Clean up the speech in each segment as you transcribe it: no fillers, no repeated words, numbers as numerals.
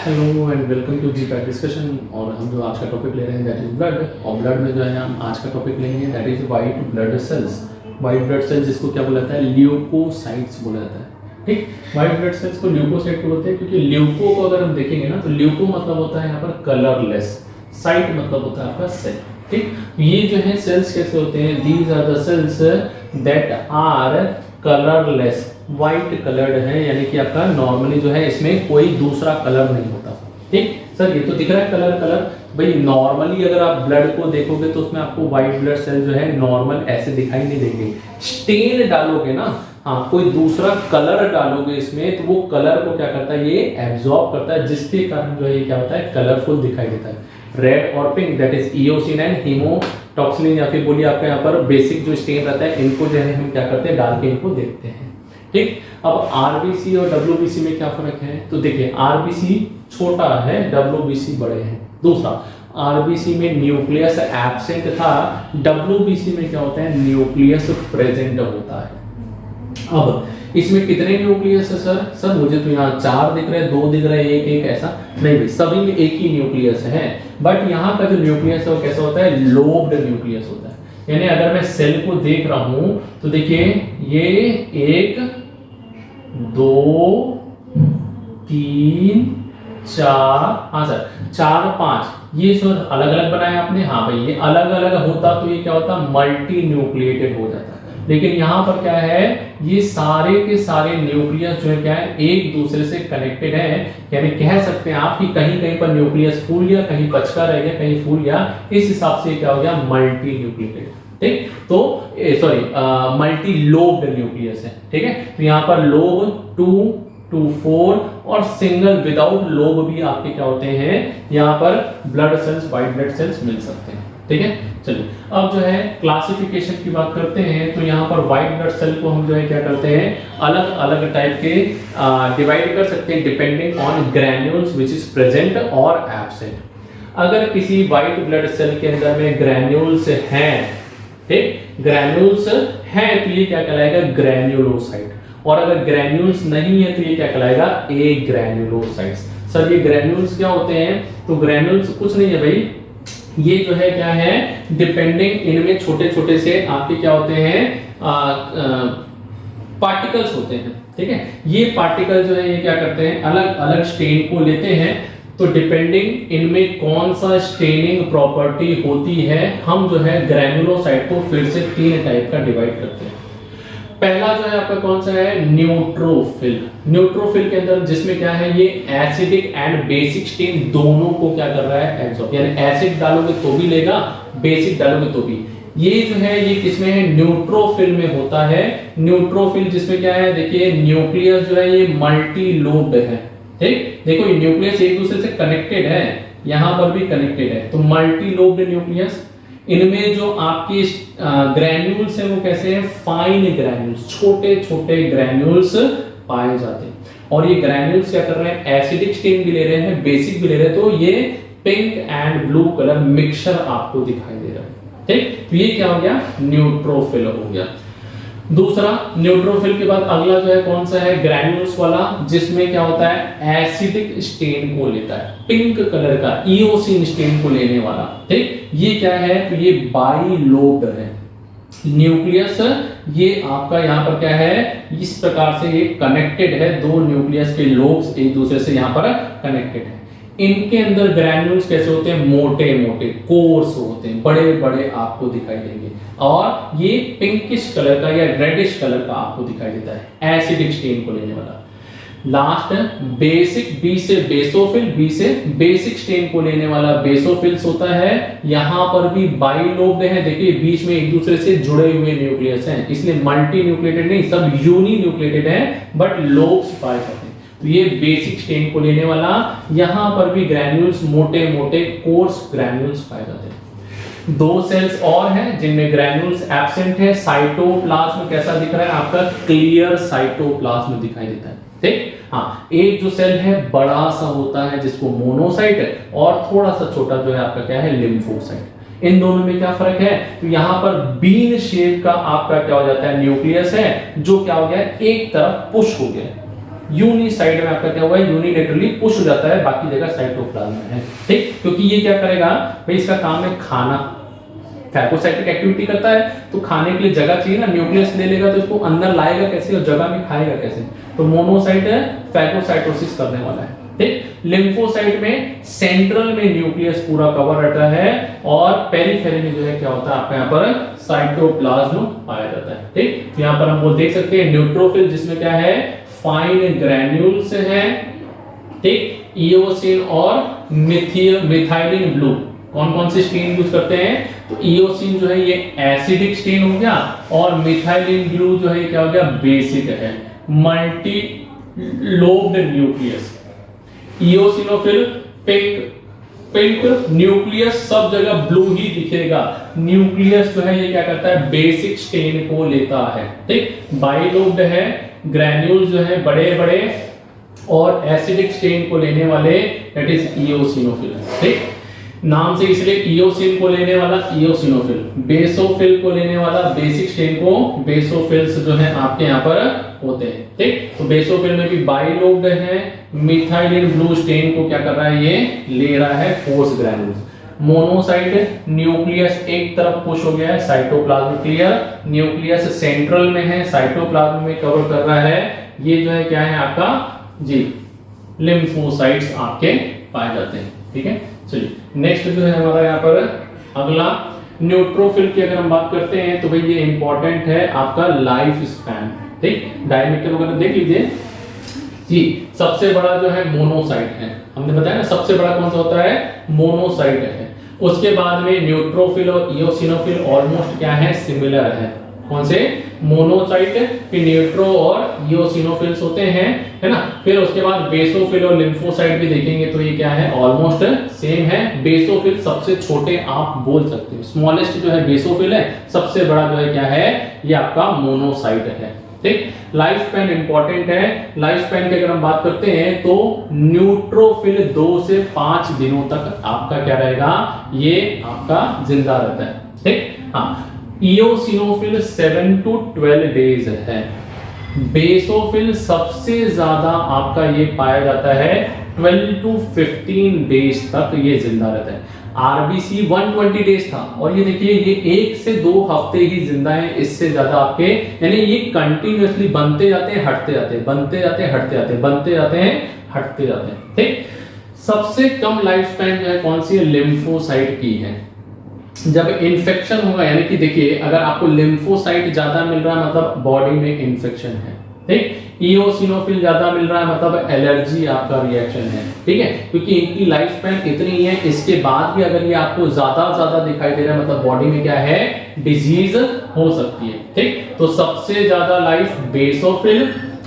Hello and welcome to G pack discussion. और हम जो आज का टॉपिक ले रहे हैं दैट इज ब्लड। और ब्लड में जो है हम आज का टॉपिक लेंगे that is white blood cells. White blood cells जिसको क्या बोला जाता है, ल्यूकोसाइट्स बोला जाता है। ठीक, वाइट ब्लड सेल्स को ल्यूकोसाइट बोलते हैं क्योंकि ल्यूको को अगर हम देखेंगे ना तो ल्यूको मतलब होता है यहाँ पर कलरलेस, साइट मतलब होता है आपका सेल। ठीक, ये जो है सेल्स कैसे होते हैं, these are the cells that are colourless, white coloured है, यानी कि आपका नॉर्मली जो है इसमें कोई दूसरा कलर नहीं होता। ठीक सर, ये तो दिख रहा है कलर भाई। नॉर्मली अगर आप ब्लड को देखोगे तो उसमें आपको व्हाइट ब्लड सेल जो है नॉर्मल ऐसे दिखाई नहीं देंगे। स्टेन डालोगे ना, हाँ कोई दूसरा कलर डालोगे इसमें तो वो कलर को क्या करता है, ये एब्जॉर्ब करता है, जिसके कारण जो है ये क्या होता है, कलरफुल दिखाई देता है। रेड और pink that is eosin and haemotoxin, या फिर बोलिए आपका यहाँ पर बेसिक जो स्टेन रहता है, इनको जो है हम क्या करते हैं, डाल के इनको देखते हैं। ठीक, अब आरबीसी और डब्ल्यूबीसी में क्या फर्क है, तो देखिए आरबीसी छोटा है, डब्ल्यूबीसी बड़े हैं। दूसरा, आरबीसी में न्यूक्लियस एब्सेंट था, डब्ल्यूबीसी में क्या होता है, न्यूक्लियस प्रेजेंट होता है। अब इसमें कितने न्यूक्लियस है सर? सर मुझे तो यहाँ 4 दिख रहे हैं, 2 दिख रहे हैं, एक ऐसा नहीं भाई, सभी में एक ही न्यूक्लियस है। बट यहाँ का जो न्यूक्लियस है वो कैसा होता है, लोब्ड न्यूक्लियस होता है। यानी अगर मैं सेल को देख रहा हूं तो देखिए ये 1 2 3 4, हाँ सर 4 5, ये सर अलग अलग बनाया आपने। हाँ भाई, ये अलग अलग होता तो ये क्या होता, मल्टी न्यूक्लिएटेड हो जाता। लेकिन यहाँ पर क्या है, ये सारे के सारे न्यूक्लियस जो है क्या है, एक दूसरे से कनेक्टेड है। यानी कह सकते हैं आप कि कहीं कहीं पर न्यूक्लियस फूल गया, कहीं बचका रह गया, कहीं फूल गया, इस हिसाब से क्या हो गया, मल्टी न्यूक्लिएटेड। ठीक, तो सॉरी मल्टी लोब्ड न्यूक्लियस है। ठीक है, तो यहाँ पर लोब 2 2 4 और सिंगल विदाउट लोब भी आपके क्या होते हैं, यहाँ पर blood cells, white blood cells मिल सकते हैं। ठीक है, चलिए अब जो है क्लासिफिकेशन की बात करते हैं। तो यहाँ पर व्हाइट ब्लड सेल को हम जो है क्या करते हैं, अलग अलग टाइप के डिवाइड कर सकते हैं depending on granules which is present और एब्सेंट। अगर किसी व्हाइट ब्लड सेल के अंदर में ग्रैन्यूल्स हैं, ठीक, ग्रैन्यूल्स हैं तो ये क्या कहलाएगा, ग्रैन्युलोसाइट। और अगर ग्रैन्यूल्स नहीं है तो ये क्या कहलाएगा, ए ग्रैन्युलोसाइट्स। सर ये ग्रैन्यूल्स क्या होते हैं, तो ग्रैन्यूल्स कुछ नहीं है भाई, ये जो है क्या है, डिपेंडिंग इनमें छोटे छोटे से आपके क्या होते हैं, पार्टिकल्स होते हैं। ठीक है, ये पार्टिकल जो है ये क्या करते हैं, अलग अलग स्टेन को लेते हैं। तो डिपेंडिंग इनमें कौन सा स्टेनिंग प्रॉपर्टी होती है, हम जो है ग्रैन्युलोसाइट को फिर से 3 टाइप का डिवाइड करते हैं। पहला जो है आपका कौन सा है, न्यूट्रोफिल। न्यूट्रोफिल के अंदर जिसमें क्या है, ये एसिडिक एंड बेसिक स्टेन दोनों को क्या कर रहा है, एब्सॉर्ब। यानी एसिड डालोगे तो भी लेगा, बेसिक डालोगे तो भी। ये जो है ये किसमें है, न्यूट्रोफिल में होता है। न्यूट्रोफिल जिसमें क्या है, देखिए न्यूक्लियस जो है ये मल्टी लोब्ड है। ठीक, देखो ये न्यूक्लियस एक दूसरे से कनेक्टेड है, यहां पर भी कनेक्टेड है, तो मल्टी लोब्ड न्यूक्लियस। इनमें जो आपकी ग्रैन्यूल्स है वो कैसे हैं, फाइन ग्रैन्यूल्स, छोटे छोटे ग्रैन्यूल्स पाए जाते हैं। और ये ग्रैन्यूल्स क्या कर रहे हैं, एसिडिक स्टेन भी ले रहे हैं, बेसिक भी ले रहे हैं, तो ये pink and blue colour mixture आपको दिखाई दे रहा है। ठीक, तो ये क्या हो गया, न्यूट्रोफिल हो गया। दूसरा, न्यूट्रोफिल के बाद अगला जो है कौन सा है, ग्रैन्यूल्स वाला, जिसमें क्या होता है, एसिडिक स्टेन को लेता है, पिंक कलर का इओसिन स्टेन को लेने वाला। ठीक, ये क्या है, तो ये बाई लोब्ड है न्यूक्लियस। ये आपका यहाँ पर क्या है, इस प्रकार से ये कनेक्टेड है, 2 न्यूक्लियस के लोब्स एक दूसरे से यहाँ पर कनेक्टेड है। इनके अंदर ग्रैन्यूल्स कैसे होते हैं, मोटे मोटे कोर्स होते हैं, बड़े बड़े आपको दिखाई देंगे, और ये पिंकिश कलर का या रेडिश कलर का आपको दिखाई देता है, एसिडिक स्टेन को लेने वाला। लास्ट बेसिक, बी से बेसोफिल, बी से बेसिक स्टेन को लेने वाला बेसोफिल्स होता है। यहां पर भी बाइलोब्ड है, देखिए बीच में एक दूसरे से जुड़े हुए न्यूक्लियस हैं, इसलिए मल्टी न्यूक्लिएटेड नहीं, सब यूनी न्यूक्लिएटेड है, बट लोब्स पाए जाते हैं। तो ये बेसिक स्टेन को लेने वाला, यहां पर भी ग्रैन्यूल्स मोटे मोटे कोर्स ग्रैन्यूल्स पाए जाते हैं। 2 सेल्स और हैं जिनमें ग्रैन्यूल्स एब्सेंट है। साइटोप्लाज्म कैसा दिख रहा है आपका, क्लियर साइटोप्लाज्म दिखाई देता है। ठीक, हाँ एक जो सेल है बड़ा सा होता है जिसको मोनोसाइट है, और थोड़ा सा छोटा जो है आपका क्या है, लिम्फोसाइट। इन दोनों में क्या फर्क है, तो यहां पर बीन शेप का आपका क्या हो जाता है, न्यूक्लियस है, जो क्या हो गया, एक तरफ पुश हो गया। यूनी साइड में आपका क्या हुआ है, यूनिलेटरली पुश हो जाता है, बाकी जगह साइटोप्लाज्म में है। ठीक, क्योंकि ये क्या करेगा भाई, इसका काम है खाना, फैगोसाइटिक एक्टिविटी करता है, तो खाने के लिए जगह चाहिए ना, न्यूक्लियस ले लेगा तो इसको अंदर लाएगा कैसे और जगह में खाएगा कैसे, तो मोनोसाइट फैगोसाइटोसिस करने वाला है। ठीक, लिम्फोसाइट में सेंट्रल में न्यूक्लियस पूरा कवर रहता है और पेरिफेरी में जो है क्या होता है आपका यहाँ पर साइटोप्लाज्म पाया जाता है। ठीक, तो यहाँ पर हम वो देख सकते हैं न्यूट्रोफिल जिसमें क्या है, फाइन ग्रैन्यूल्स है। ठीक, इओसिन और मिथाइलिन ब्लू, कौन कौन से स्टेन यूज करते हैं, तो इओसिन जो है ये एसिडिक स्टेन हो गया और मिथाइलिन ब्लू जो है क्या हो गया, बेसिक है, multi lobed nucleus. Eosinophil pink nucleus, सब जगह ब्लू ही दिखेगा, न्यूक्लियस जो है ये क्या करता है, बेसिक स्टेन को लेता है। ठीक, बाइलोब्ड है, ग्रैन्यूल जो है बड़े बड़े और एसिडिक स्टेन को लेने वाले, दैट इज इओसिनोफिल। ठीक, नाम से इसलिए इओसिन को लेने वाला इओसिनोफिल, बेसोफिल को लेने वाला बेसिक स्टेन को बेसोफिल्स जो है आपके यहाँ पर होते हैं। ठीक, तो बेसोफिल में भी बाइलोब्ड है, मिथाइलिन ब्लू स्टेन को क्या कर रहा है, ये ले रहा है फोर्स ग्रैन्यूल्स। मोनोसाइट न्यूक्लियस एक तरफ पुश हो गया है, साइटोप्लाज्म क्लियर, न्यूक्लियस सेंट्रल में है, साइटोप्लाज्म में कवर कर रहा है, ये जो है क्या है आपका जी लिम्फोसाइट्स आपके पाए जाते हैं। ठीक है, चलिए नेक्स्ट जो है हमारा यहाँ पर अगला न्यूट्रोफिल की अगर हम बात करते हैं तो भाई ये इंपॉर्टेंट है आपका लाइफ स्पैन। ठीक, डायमीटर वगैरह देख लीजिए जी। सबसे बड़ा जो है मोनोसाइट है, हमने बताया ना सबसे बड़ा कौन सा होता है, मोनोसाइट है। उसके बाद में न्यूट्रोफिल और इओसिनोफिल ऑलमोस्ट क्या है, सिमिलर है। कौन से, मोनोसाइट, फिर न्यूट्रो और इओसिनोफिल्स होते हैं, है ना। फिर उसके बाद बेसोफिल और लिम्फोसाइट भी देखेंगे तो ये क्या है, ऑलमोस्ट सेम है। बेसोफिल सबसे छोटे आप बोल सकते हो, स्मॉलेस्ट जो है बेसोफिल है, सबसे बड़ा जो है क्या है, ये आपका मोनोसाइट है। ठीक, लाइफ स्पैन इंपॉर्टेंट है। लाइफ स्पैन की अगर हम बात करते हैं तो न्यूट्रोफिल 2 से 5 दिनों तक आपका क्या रहेगा, ये आपका जिंदा रहता है। ठीक, हाँ, इओसिनोफिल 7 to 12 डेज है। बेसोफिल सबसे ज्यादा आपका ये पाया जाता है 12 to 15 डेज तक ये जिंदा रहता है। आरबीसी 120 डेज था और ये देखिए ये 1 से 2 हफ्ते ही जिंदा है, इससे ज्यादा आपके, यानी ये कंटिन्यूअसली बनते जाते हैं हटते जाते हैं, बनते जाते हैं हटते जाते हैं, बनते जाते हैं हटते जाते हैं। ठीक, सबसे कम लाइफ स्पैन जो है कौन सी है, लिम्फोसाइट की है। जब इन्फेक्शन होगा, यानी कि देखिए अगर आपको लिम्फोसाइट ज्यादा मिल रहा है मतलब बॉडी में इन्फेक्शन है। ठीक, इओसिनोफिल ज्यादा मिल रहा है मतलब एलर्जी आपका रिएक्शन है। ठीक है, क्योंकि इनकी लाइफ स्पैन इतनी है, इसके बाद भी अगर ये आपको ज्यादा दिखाई दे रहा है मतलब बॉडी में क्या है, डिजीज हो सकती है। ठीक, तो सबसे ज्यादा लाइफ बेसोफिल,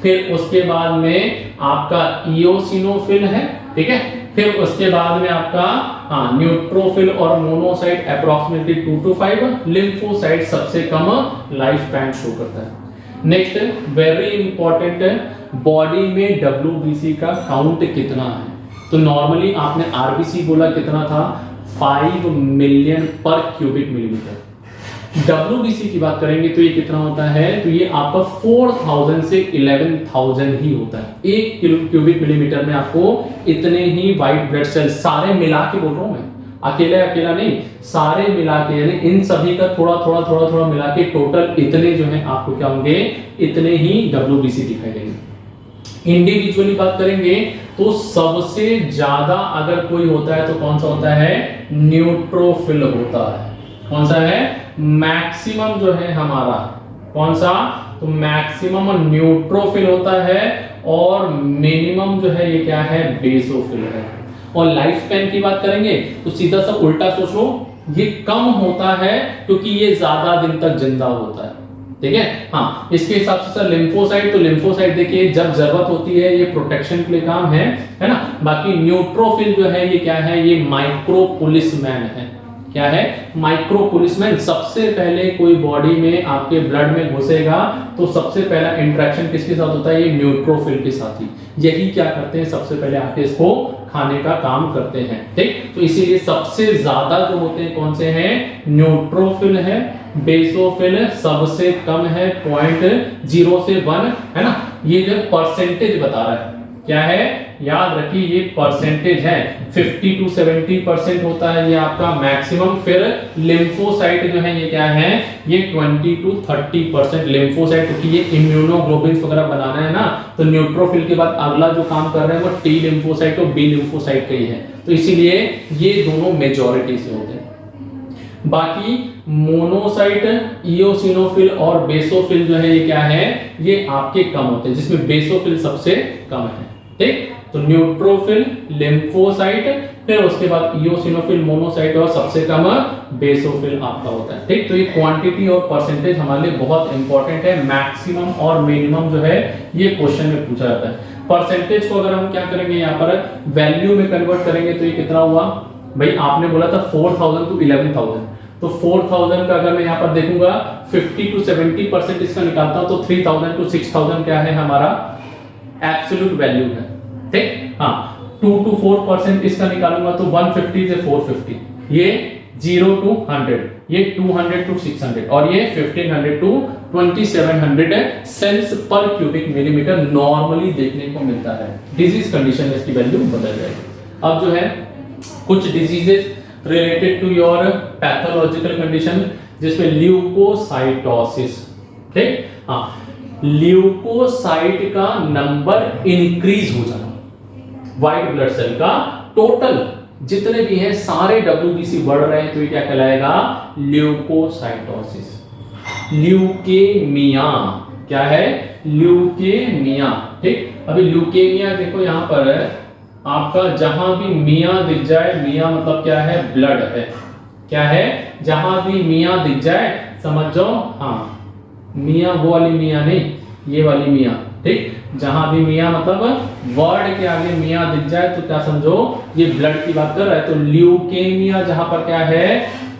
फिर उसके बाद में आपका इओसिनोफिल है। ठीक है, फिर उसके बाद में आपका न्यूट्रोफिल और मोनोसाइट अप्रोक्सीमेटली 2 to 5, लिम्फोसाइट सबसे कम लाइफ स्पैन शो करता है। नेक्स्ट वेरी इंपॉर्टेंट है, बॉडी में डब्ल्यूबीसी का काउंट कितना है। तो नॉर्मली आपने आरबीसी बोला कितना था, 5 मिलियन पर क्यूबिक मिलीमीटर। डब्ल्यूबीसी की बात करेंगे तो ये कितना होता है, तो ये आपका 4000 से 11000 ही होता है। 1 क्यूबिक मिलीमीटर में आपको इतने ही व्हाइट ब्लड सेल, सारे मिला के बोल रहा हूं मैं, अकेला नहीं, सारे मिला के, यानी इन सभी का थोड़ा मिला के टोटल इतने जो है आपको क्या होंगे, इतने ही डब्ल्यूबीसी दिखाई देंगे। इंडिविजुअली बात करेंगे तो सबसे ज्यादा अगर कोई होता है तो कौन सा होता है, न्यूट्रोफिल होता है। कौन सा है, मैक्सिमम जो है हमारा कौन सा, तो मैक्सिमम न्यूट्रोफिल होता है और मिनिमम जो है ये क्या है, बेसोफिल है। और लाइफ स्पैन की बात करेंगे तो सीधा सा उल्टा सोच लो, ये कम होता है क्योंकि ये ज्यादा दिन तक जिंदा होता है। ठीक है, हाँ, इसके हिसाब से सर लिम्फोसाइट, तो लिम्फोसाइट देखिए जब जरूरत होती है ये प्रोटेक्शन के लिए काम है ना। बाकी न्यूट्रोफिल जो है ये क्या है, ये माइक्रो पुलिसमैन है। क्या है, माइक्रो पुलिसमैन। सबसे पहले कोई बॉडी में आपके ब्लड में घुसेगा तो सबसे पहला इंटरेक्शन किसके साथ होता है, ये न्यूट्रोफिल के साथ ही। यही क्या करते हैं, सबसे पहले आके इसको खाने का काम करते हैं। ठीक, तो इसीलिए सबसे ज्यादा जो होते हैं कौन से हैं, न्यूट्रोफिल है। बेसोफिल सबसे कम है 0.0 से 1, है ना। ये जो परसेंटेज बता रहा है, क्या है याद रखिए, ये परसेंटेज है। 50 to 70% होता है ये आपका मैक्सिमम। फिर लिम्फोसाइट जो है ये क्या है, ये 20 to 30% लिम्फोसाइट, क्योंकि ये इम्यूनोग्लोबिन्स वगैरह बनाना है ना, तो न्यूट्रोफिल के बाद अगला जो काम कर रहे हैं वो टी लिम्फोसाइट और बी लिम्फोसाइट का ही है, तो इसीलिए ये दोनों मेजॉरिटी से होते हैं। बाकी मोनोसाइट, इओसिनोफिल और बेसोफिल जो है ये क्या है, ये आपके कम होते हैं, जिसमें बेसोफिल सबसे कम है। ठीक, तो न्यूट्रोफिल, लिम्फोसाइट, फिर उसके बाद इओसिनोफिल, मोनोसाइट और सबसे कम बेसोफिल आपका होता है। ठीक, तो ये क्वांटिटी और परसेंटेज हमारे लिए बहुत इंपॉर्टेंट है। मैक्सिमम और मिनिमम जो है ये क्वेश्चन में पूछा जाता है। परसेंटेज को अगर हम क्या करेंगे, यहाँ पर वैल्यू में कन्वर्ट करेंगे तो ये कितना हुआ भाई, आपने बोला था 4000 to 11000, तो 4000 का अगर मैं यहाँ पर देखूंगा 50 to 70% इसका निकालता हूं तो 3000 to 6000 क्या है हमारा एब्सोल्यूट वैल्यू है। ठीक, हाँ 2 to 4% इसका निकालूंगा तो 150 से 450, ये 0 to 100, ये 200 to 600 और ये 1500 to 2700 सेल्स पर क्यूबिक मिलीमीटर नॉर्मली देखने को मिलता है। डिजीज कंडीशन में इसकी वैल्यू बदल जाएगी। अब जो है कुछ diseases related to your pathological condition, जिसमें ल्यूकोसाइटोसिस। ठीक, हाँ ल्यूकोसाइट का नंबर इंक्रीज हो जाना, व्हाइट ब्लड सेल का टोटल जितने भी हैं सारे WBC बढ़ रहे हैं, तो ये क्या कहलाएगा, ल्यूकोसाइटोसिस। ल्यूकेमिया क्या है, ल्यूकेमिया। ठीक, अभी ल्यूकेमिया देखो यहां पर आपका जहां भी मियां दिख जाए, मियां मतलब क्या है, ब्लड है, क्या है, जहां भी मियां दिख जाए समझ जाओ, हाँ मियां वो वाली मियां नहीं, ये वाली मियां। ठीक, जहां भी मियां मतलब वर्ड के आगे मियां दिख जाए तो क्या समझो ये ब्लड की बात कर रहा है। तो ल्यूकेमिया जहां पर क्या है,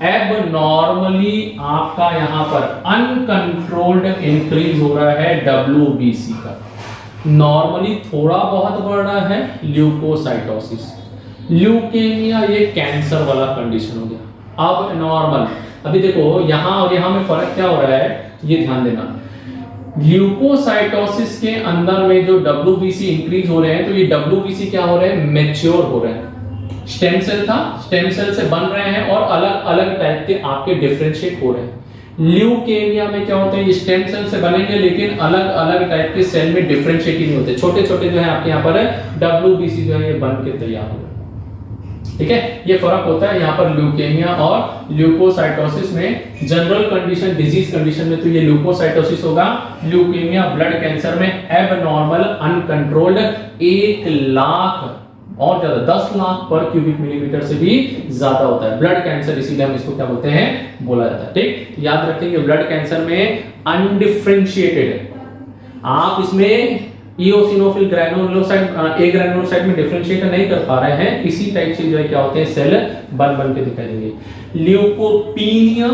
एबनॉर्मली आपका यहां पर अनकंट्रोल्ड इंक्रीज हो रहा है WBC का, नॉर्मली थोड़ा बहुत बढ़ रहा है ल्यूकोसाइटोसिस। ल्यूकेमिया ये कैंसर वाला कंडीशन हो गया। अब नॉर्मल, अभी देखो यहां और यहां में फर्क क्या हो रहा है, ये ध्यान देना। ल्यूकोसाइटोसिस के अंदर में जो WBC इंक्रीज हो रहे हैं, तो ये WBC क्या हो रहे हैं, मैच्योर हो रहे हैं। स्टेम सेल था, स्टेम सेल से बन रहे हैं और अलग अलग टाइप के आपके डिफरेंशिएट हो रहे हैं। ल्यूकेमिया में क्या होता है, ये स्टेम सेल से बनेंगे लेकिन अलग अलग टाइप के सेल में डिफरेंशिएट ही नहीं होते, छोटे छोटे जो है आपके यहाँ पर WBC जो है ये बन के तैयार हो रहे हैं। ठीक है, ये फर्क होता है यहाँ पर ल्यूकेमिया और ल्यूकोसाइटोसिस में। जनरल कंडीशन, डिजीज कंडीशन में तो ये ल्यूकोसाइटोसिस होगा। ल्यूकेमिया ब्लड कैंसर में एबनॉर्मल अनकंट्रोल्ड 1 लाख और ज्यादा 10 लाख पर क्यूबिक मिलीमीटर से भी ज्यादा होता है ब्लड कैंसर, इसीलिए हम इसको क्या बोलते हैं, बोला जाता है। ठीक, याद रखेंगे ब्लड कैंसर में अनडिफरेंशिएटेड, आप इसमें इओसिनोफिल ग्रैनुलोसाइट, ए ग्रैनुलोसाइट में डिफरेंशिएट नहीं कर पा रहे हैं, इसी टाइप से जो है क्या होते हैं, सेल बन बन के दिखाई देंगे। ल्यूकोपीनिया,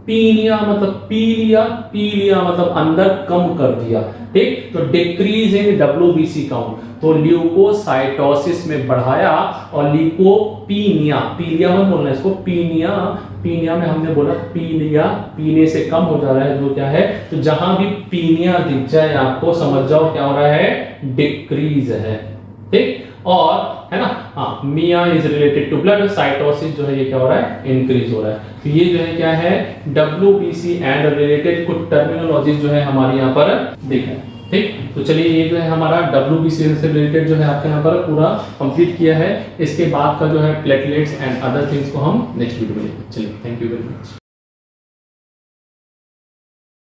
पीनिया मतलब पीलिया, पीलिया मतलब अंदर कम कर दिया। ठीक, तो डिक्रीज इन WBC काउंट, तो ल्यूकोसाइटोसिस में बढ़ाया और ल्यूकोपीनिया, पीलिया मत बोलना इसको, पीनिया, पीनिया में हमने बोला पीलिया, पीने से कम हो जा रहा है जो क्या है, तो जहां भी पीनिया दिख जाए आपको समझ जाओ क्या हो रहा है, डिक्रीज है। ठीक, और है ना, हाँ मिया is related to blood, cytosis जो है ये क्या हो रहा है, इंक्रीज हो रहा है। तो ये जो है क्या है, WBC एंड रिलेटेड कुछ टर्मिनोलॉजीज जो है हमारे यहाँ पर देखा है। ठीक, तो चलिए ये जो है हमारा WBC से रिलेटेड जो है आपके यहाँ पर पूरा कंप्लीट किया है। इसके बाद का जो है प्लेटलेट्स एंड अदर थिंग्स को हम नेक्स्ट वीडियो में लेंगे। चलिए, थैंक यू वेरी मच।